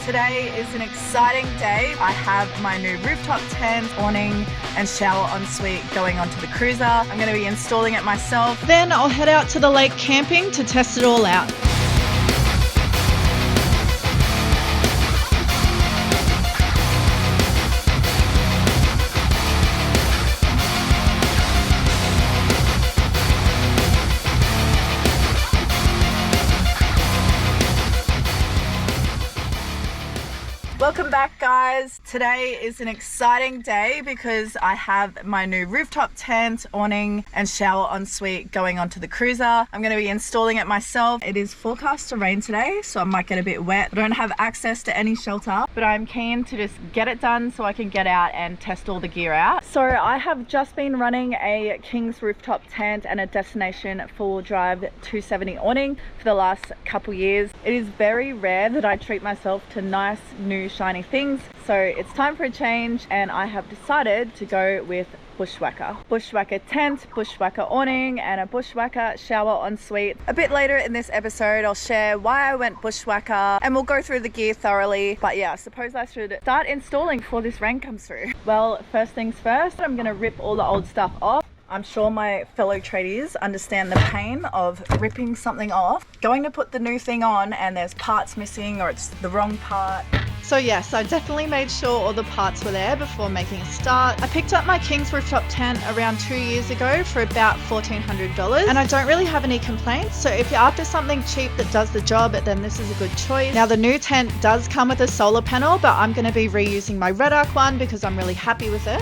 Today is an exciting day. I have my new rooftop tent, awning and shower ensuite going onto the cruiser. I'm going to be installing it myself. Then I'll head out to the lake camping to test it all out. Welcome back, guys. Today is an exciting day because I have my new rooftop tent, awning and shower ensuite going onto the cruiser. I'm going to be installing it myself. It is forecast to rain today, so I might get a bit wet. I don't have access to any shelter, but I'm keen to just get it done so I can get out and test all the gear out. So I have just been running a King's rooftop tent and a Destination 4-wheel drive 270 awning for the last couple years. It is very rare that I treat myself to nice new shiny things, so it's time for a change, and I have decided to go with bushwhacker tent, bushwhacker awning and a bushwhacker shower ensuite. A bit later in this episode I'll share why I went bushwhacker and we'll go through the gear thoroughly, but yeah, I suppose I should start installing before this rain comes through. Well, first things first, I'm gonna rip all the old stuff off. I'm sure my fellow tradies understand the pain of ripping something off, going to put the new thing on and there's parts missing or it's the wrong part. So yes, I definitely made sure all the parts were there before making a start. I picked up my King's rooftop tent around 2 years ago for about $1,400, and I don't really have any complaints. So if you're after something cheap that does the job, then this is a good choice. Now the new tent does come with a solar panel, but I'm going to be reusing my Red Arc one because I'm really happy with it.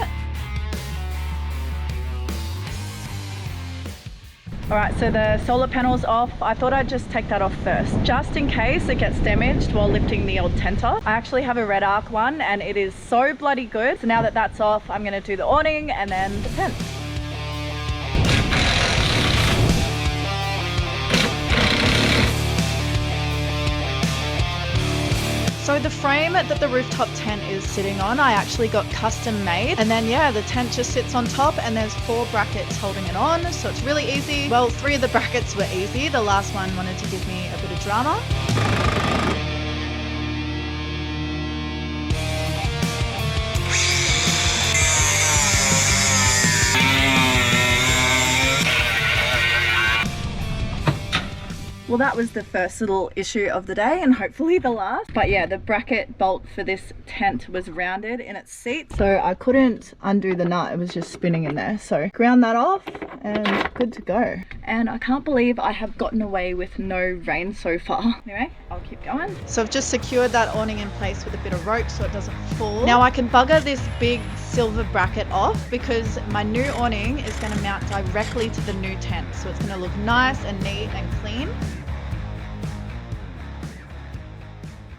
Alright, so the solar panel's off. I thought I'd just take that off first, just in case it gets damaged while lifting the old tent off. I actually have a Red Arc one and it is so bloody good. So now that that's off, I'm going to do the awning and then the tent. So the frame that the rooftop tent is sitting on, I actually got custom made. And then yeah, the tent just sits on top and there's 4 brackets holding it on. So it's really easy. Well, 3 of the brackets were easy. The last one wanted to give me a bit of drama. Well, that was the first little issue of the day and hopefully the last. But yeah, the bracket bolt for this tent was rounded in its seat, so I couldn't undo the nut. It was just spinning in there. So ground that off and good to go. And I can't believe I have gotten away with no rain so far. Anyway, I'll keep going. So I've just secured that awning in place with a bit of rope so it doesn't fall. Now I can bugger this big silver bracket off because my new awning is going to mount directly to the new tent. So it's going to look nice and neat and clean.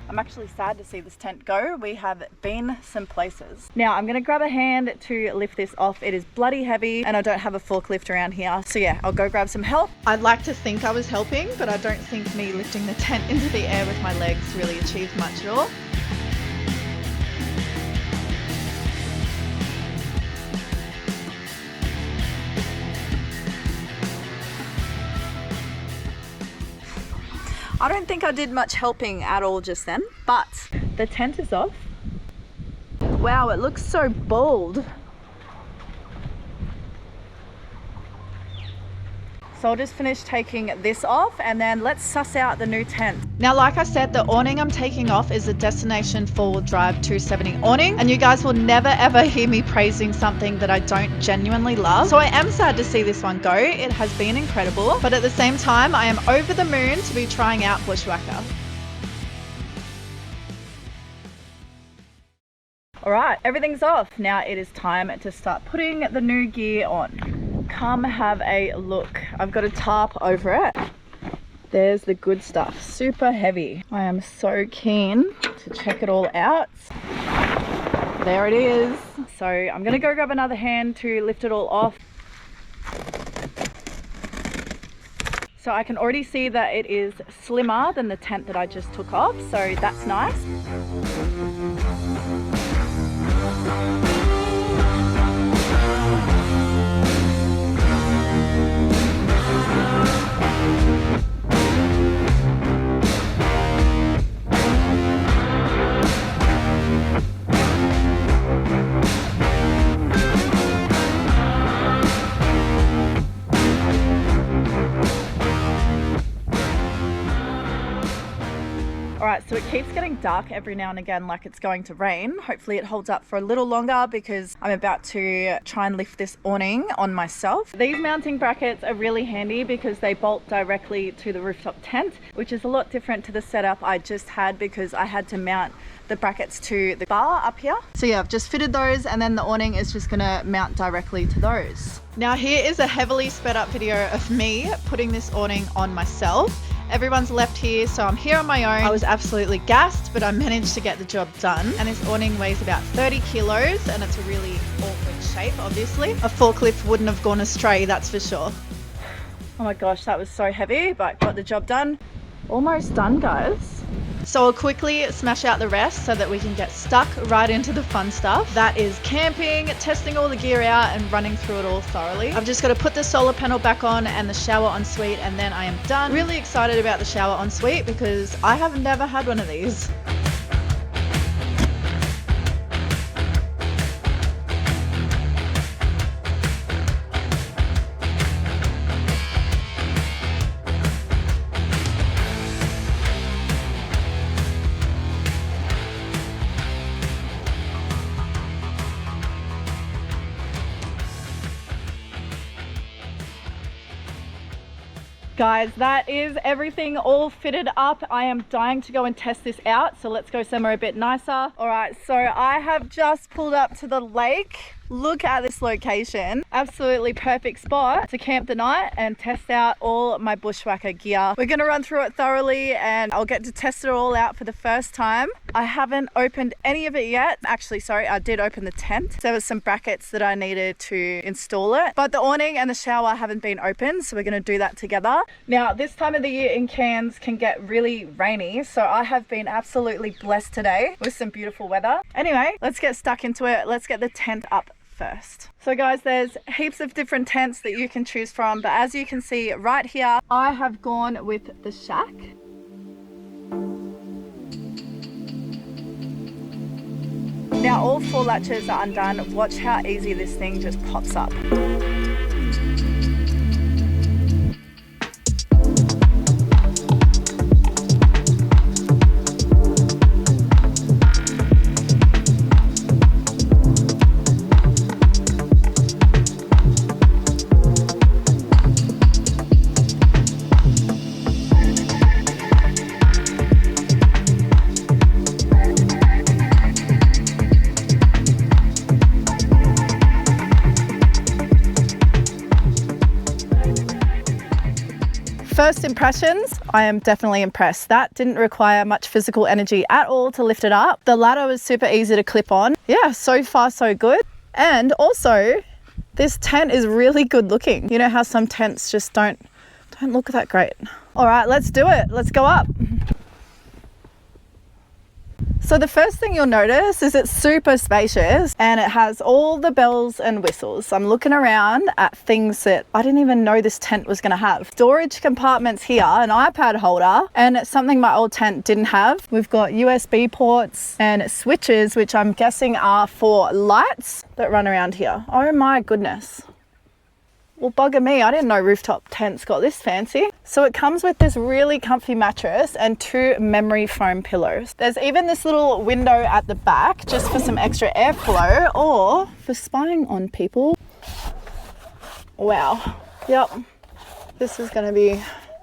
I'm actually sad to see this tent go. We have been some places. Now I'm gonna grab a hand to lift this off. It is bloody heavy and I don't have a forklift around here. So yeah, I'll go grab some help. I'd like to think I was helping, but I don't think me lifting the tent into the air with my legs really achieved much at all. I don't think I did much helping at all just then, but the tent is off. Wow, it looks so bold. So I'll just finish taking this off and then let's suss out the new tent. Now, like I said, the awning I'm taking off is a Destination 4-wheel drive 270 awning, and you guys will never ever hear me praising something that I don't genuinely love. So I am sad to see this one go. It has been incredible, but at the same time, I am over the moon to be trying out bushwhacker. All right, everything's off. Now it is time to start putting the new gear on. Come have a look. I've got a tarp over it. There's the good stuff, super heavy. I am so keen to check it all out. There it is. So I'm gonna go grab another hand to lift it all off. So I can already see that it is slimmer than the tent that I just took off, so that's nice. keeps getting dark every now and again like it's going to rain. Hopefully it holds up for a little longer because I'm about to try and lift this awning on myself. These mounting brackets are really handy because they bolt directly to the rooftop tent, which is a lot different to the setup I just had because I had to mount the brackets to the bar up here. So yeah, I've just fitted those and then the awning is just gonna mount directly to those. Now here is a heavily sped up video of me putting this awning on myself. Everyone's left here, so I'm here on my own. I was absolutely gassed, but I managed to get the job done. And this awning weighs about 30 kilos and it's a really awkward shape, obviously. A forklift wouldn't have gone astray, that's for sure. Oh my gosh, that was so heavy, but got the job done. Almost done, guys. So I'll quickly smash out the rest so that we can get stuck right into the fun stuff. That is camping, testing all the gear out and running through it all thoroughly. I've just got to put the solar panel back on and the shower ensuite and then I am done. Really excited about the shower ensuite because I have never had one of these. Guys, that is everything all fitted up. I am dying to go and test this out, so let's go somewhere a bit nicer. All right, so I have just pulled up to the lake. Look at this location. Absolutely perfect spot to camp the night and test out all my bushwhacker gear. We're gonna run through it thoroughly and I'll get to test it all out for the first time. I haven't opened any of it yet. Actually, sorry, I did open the tent. There was some brackets that I needed to install it, but the awning and the shower haven't been opened, so we're gonna do that together. Now, this time of the year in Cairns can get really rainy, so I have been absolutely blessed today with some beautiful weather. Anyway, let's get stuck into it. Let's get the tent up first. So guys, there's heaps of different tents that you can choose from, but as you can see right here, I have gone with the shack. Now all 4 latches are undone. Watch how easy this thing just pops up. First impressions, I am definitely impressed. That didn't require much physical energy at all to lift it up. The ladder was super easy to clip on. Yeah, so far so good. And also, this tent is really good looking. You know how some tents just don't look that great. All right, let's do it. Let's go up. So the first thing you'll notice is it's super spacious and it has all the bells and whistles. I'm looking around at things that I didn't even know this tent was going to have. Storage compartments here, an iPad holder, and it's something my old tent didn't have. We've got USB ports and switches, which I'm guessing are for lights that run around here. Oh my goodness. Well, bugger me, I didn't know rooftop tents got this fancy. So it comes with this really comfy mattress and 2 memory foam pillows. There's even this little window at the back just for some extra airflow or for spying on people. Wow, yep, this is gonna be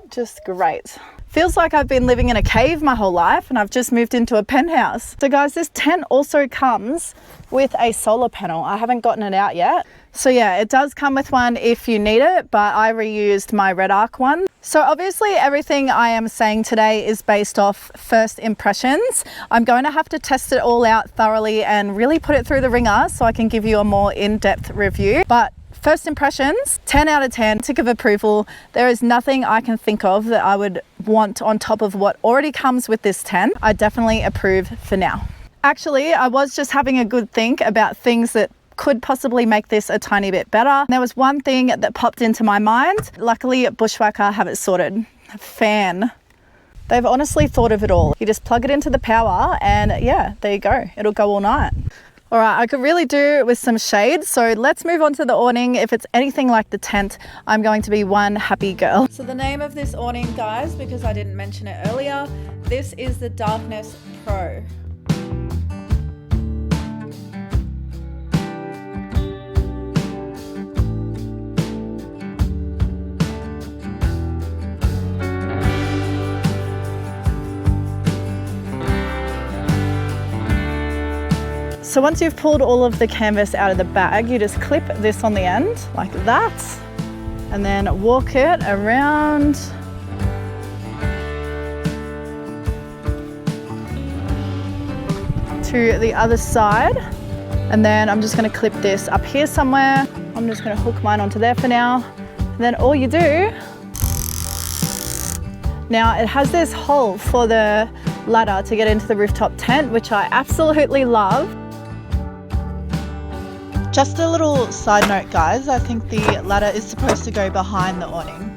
just great. Feels like I've been living in a cave my whole life and I've just moved into a penthouse. So guys, this tent also comes with a solar panel. I haven't gotten it out yet. So yeah, it does come with one if you need it, but I reused my Red Arc one. So obviously everything I am saying today is based off first impressions. I'm going to have to test it all out thoroughly and really put it through the ringer so I can give you a more in-depth review. But first impressions, 10 out of 10, tick of approval. There is nothing I can think of that I would want on top of what already comes with this tent. I definitely approve for now. Actually, I was just having a good think about things that could possibly make this a tiny bit better. There was one thing that popped into my mind. Luckily, Bushwhacker have it sorted. Fan. They've honestly thought of it all. You just plug it into the power and yeah, there you go. It'll go all night. All right, I could really do with some shade, so let's move on to the awning. If it's anything like the tent, I'm going to be one happy girl. So the name of this awning, guys, because I didn't mention it earlier, this is the Darkness Pro. So once you've pulled all of the canvas out of the bag, you just clip this on the end like that, and then walk it around to the other side. And then I'm just going to clip this up here somewhere. I'm just going to hook mine onto there for now. And then all you do, now it has this hole for the ladder to get into the rooftop tent, which I absolutely love. Just a little side note, guys, I think the ladder is supposed to go behind the awning.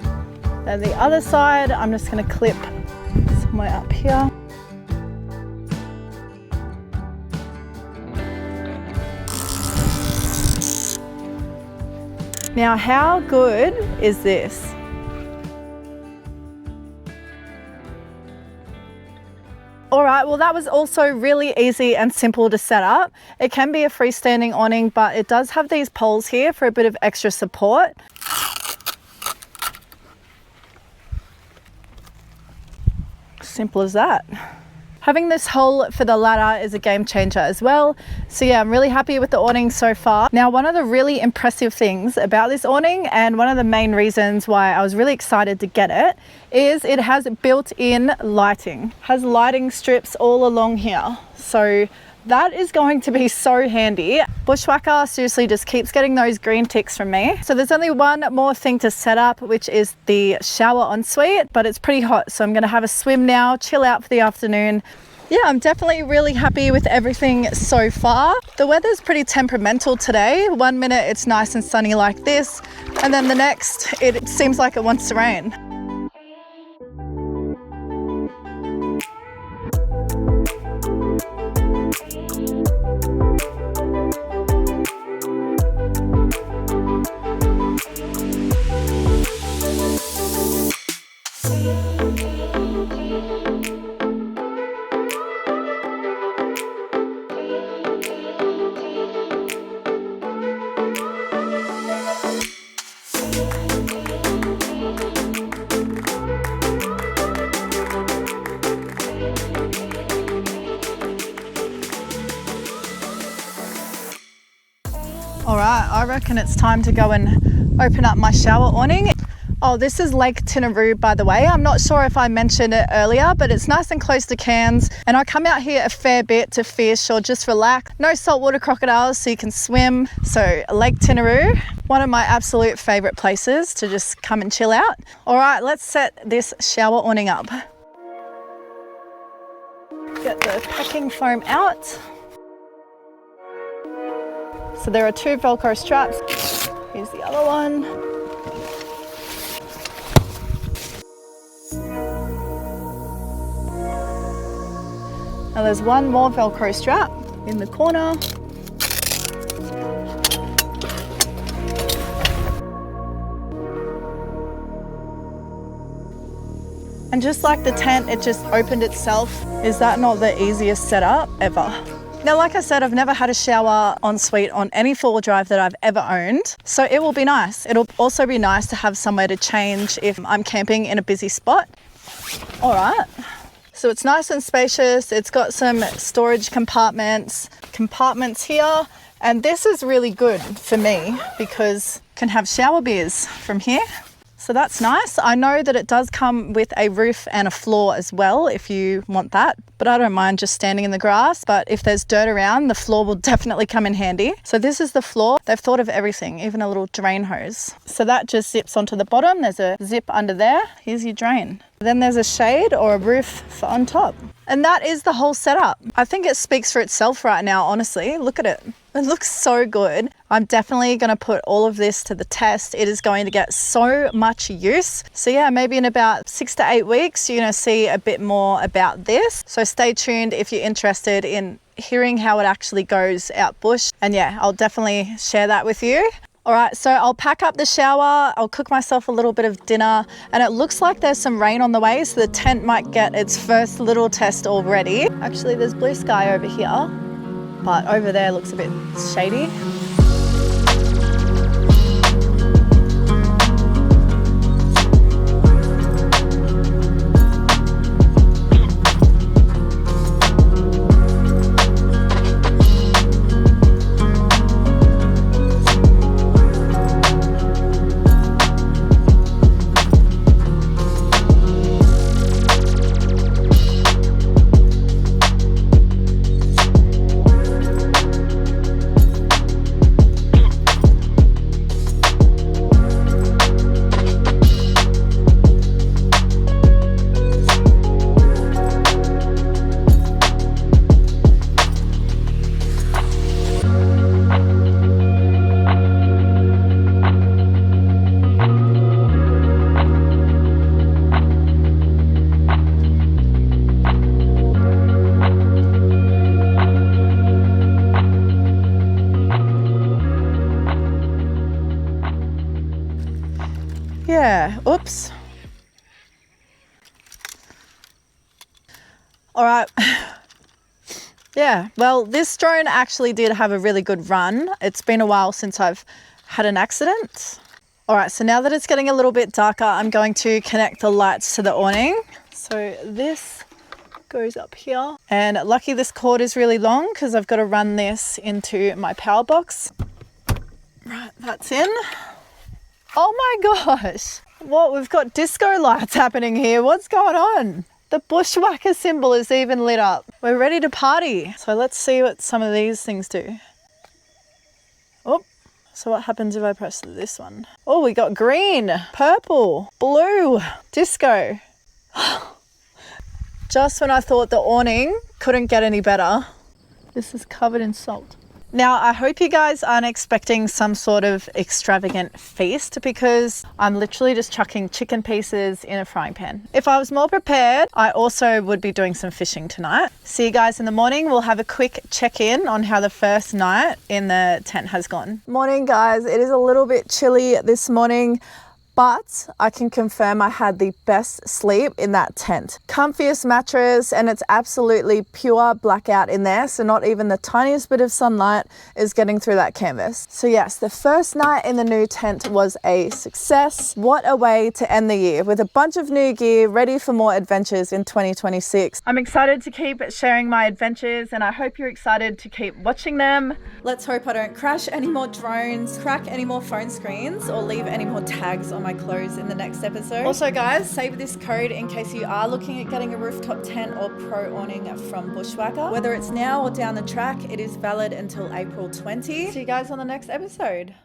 Then the other side, I'm just going to clip somewhere up here. Now, how good is this? All right, well, that was also really easy and simple to set up. It can be a freestanding awning, but it does have these poles here for a bit of extra support. Simple as that. Having this hole for the ladder is a game changer as well. So yeah, I'm really happy with the awning so far. Now, one of the really impressive things about this awning, and one of the main reasons why I was really excited to get it, is it has built-in lighting. It has lighting strips all along here. So that is going to be so handy. Bushwhacker seriously just keeps getting those green ticks from me. So there's only one more thing to set up, which is the shower ensuite, but it's pretty hot. So I'm gonna have a swim now, chill out for the afternoon. Yeah, I'm definitely really happy with everything so far. The weather's pretty temperamental today. 1 minute it's nice and sunny like this, and then the next it seems like it wants to rain. All right, I reckon it's time to go and open up my shower awning. Oh, this is Lake Tinaroo, by the way. I'm not sure if I mentioned it earlier, but it's nice and close to Cairns. And I come out here a fair bit to fish or just relax. No saltwater crocodiles, so you can swim. So Lake Tinaroo, one of my absolute favorite places to just come and chill out. All right, let's set this shower awning up. Get the packing foam out. So there are 2 Velcro straps. Here's the other one. Now there's one more Velcro strap in the corner. And just like the tent, it just opened itself. Is that not the easiest setup ever? Now, like I said, I've never had a shower ensuite on any four-wheel drive that I've ever owned, so it will be nice. It'll also be nice to have somewhere to change if I'm camping in a busy spot. All right, so it's nice and spacious. It's got some storage compartments here, and this is really good for me because I can have shower beers from here. So that's nice. I know that it does come with a roof and a floor as well if you want that, but I don't mind just standing in the grass. But if there's dirt around, the floor will definitely come in handy. So this is the floor. They've thought of everything, even a little drain hose. So that just zips onto the bottom. There's a zip under there. Here's your drain. Then there's a shade or a roof for on top. And that is the whole setup. I think it speaks for itself right now, honestly. Look at it. It looks so good. I'm definitely going to put all of this to the test. It is going to get so much use. So yeah, maybe in about 6 to 8 weeks, you're going to see a bit more about this. So stay tuned if you're interested in hearing how it actually goes out bush. And yeah, I'll definitely share that with you. All right, so I'll pack up the shower, I'll cook myself a little bit of dinner, and it looks like there's some rain on the way, so the tent might get its first little test already. Actually, there's blue sky over here, but over there looks a bit shady. Yeah, oops. All right. Yeah, well, this drone actually did have a really good run. It's been a while since I've had an accident. All right, so now that it's getting a little bit darker, I'm going to connect the lights to the awning. So this goes up here. And lucky this cord is really long because I've got to run this into my power box. Right, that's in. Oh my gosh. What, we've got disco lights happening here. What's going on? The bushwhacker symbol is even lit up. We're ready to party. So let's see what some of these things do. Oh, so what happens if I press this one? Oh, we got green, purple, blue, disco. Just when I thought the awning couldn't get any better, this is covered in salt. Now, I hope you guys aren't expecting some sort of extravagant feast because I'm literally just chucking chicken pieces in a frying pan. If I was more prepared, I also would be doing some fishing tonight. See you guys in the morning. We'll have a quick check-in on how the first night in the tent has gone. Morning, guys. It is a little bit chilly this morning, but I can confirm I had the best sleep in that tent. Comfiest mattress, and it's absolutely pure blackout in there, so not even the tiniest bit of sunlight is getting through that canvas. So yes, the first night in the new tent was a success. What a way to end the year with a bunch of new gear ready for more adventures in 2026. I'm excited to keep sharing my adventures, and I hope you're excited to keep watching them. Let's hope I don't crash any more drones, crack any more phone screens, or leave any more tags on my clothes in the next episode. Also guys, save this code in case you are looking at getting a rooftop tent or pro awning from Bushwhacker. Whether it's now or down the track, it is valid until April 20. See you guys on the next episode.